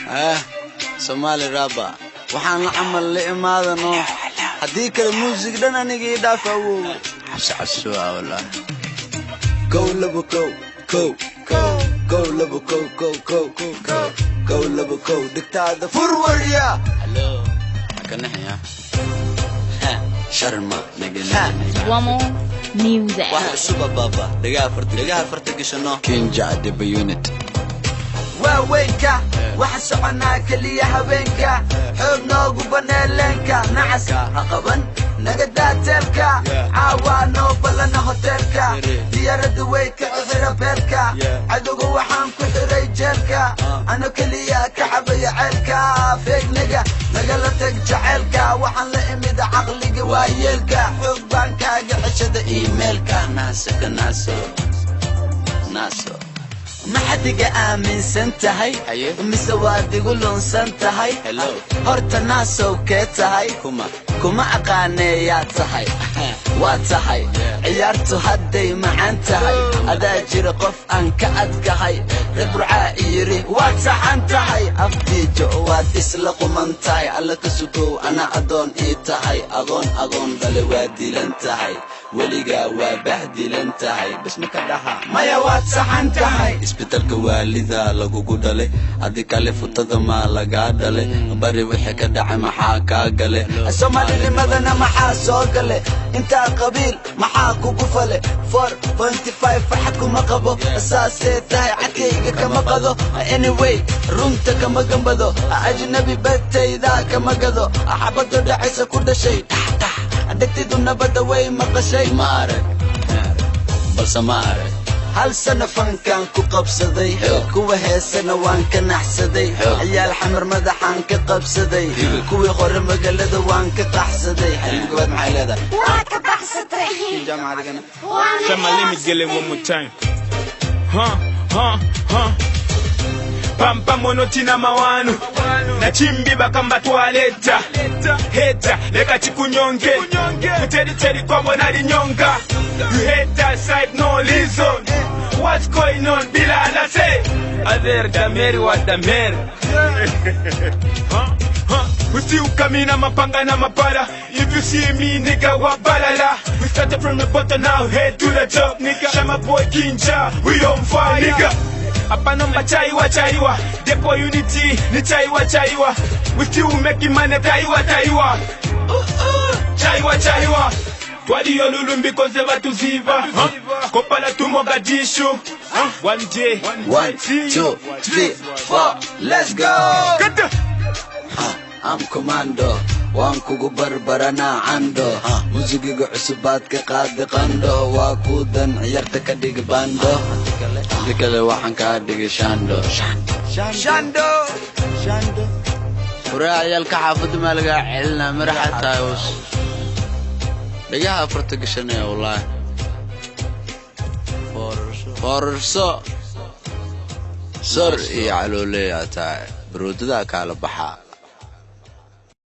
Somali rapper waxaan la camal la imaadano hadii kale music dhan aniga idaafawo xasxaso wala go labo go labo go labo dictator furwariya hello kanahaya sharma nagana Wamo music wax suba baba dhagaa farta gashano kinja de unit waaweynka waxa soconaa kaliya habeenka xoog noogu baneelenka nacas haqaban naga daateelka caawano balana hotelka diyarada weydka xira beelka cadogo waxaan ku xiray jeelka ano kaliya ka cabaya ceelka feegnaga nagala tag jaceelka waxaan la imid caqliga waayeelka xoog baan kaaga ceshada emailka naaso maxadiga aaminsan tahay mise waad igu lunsan tahay horta naasow kee tahay kuma aqaaneeyaa tahay waa tahay ciyaartu hadday macaan tahay adaa jira qof aan ka adkahay reburcaa yiri waad saxan tahay aftiijo waad isla quman tahay alla ka sugow ana adoon ii tahay agoon dhale waa dilan tahay weligaa waa bahdilan tahay bas ma ka dhaha maya waad saxan tahay isbitaalka waalida lagugu dhalay adi kale futada ma laga dhalay bari wixii ka dhacay maxaa kaa gale Soomaalinimadana maxaa soo gale inta qabiil maxaa kugu fale 4.5 fax kuma qabo asaasee tahay cadkayga kama qado anyway runta kama gambado ajnabi batayda kama gado xabado dhacaysa ku dhashay adagtidu nabada way maqashay ma arag balse ma arag hal sana fankaan ku qabsaday kuwa heesana waan ka naxsaday ciyaal xamar madaxaan ka qabsaday kuwii qore magaalada waan ka qaxsaday xiriirkood maxay leedahay waa ka baxsatay jaamacadigana Shama, let me get it one more time. Pampa monotina mawanu na chimbi bakamba toaleta heta leka chikunyonge teri kwa mwana linyonga you hate that side no reason what's going on bilala say other dameri what dameri Usi ukamina mapanga na mapara if you see me nigga wabalala we started from the bottom now head to the top nigga Shama boy Kinja we on fire nigga Apanomba chaiwa Depo unity ni chaiwa we still making money chaiwa Twadi yolulumbi konse batu ziva Kopala tu Mogadishu One day 1 2 3 4 let's go I'm commando waan kugu barbarana ando musigiga cusubaad ka qaad qando waa ku dan ciyaarta ka dhig bando dikale waxaan ka dhigay shando furaayalka xaafada ma laga celina maraxa taayos dhagaa farta gashanay wallahi forso sor iyo calooley taay baroodada kala baxa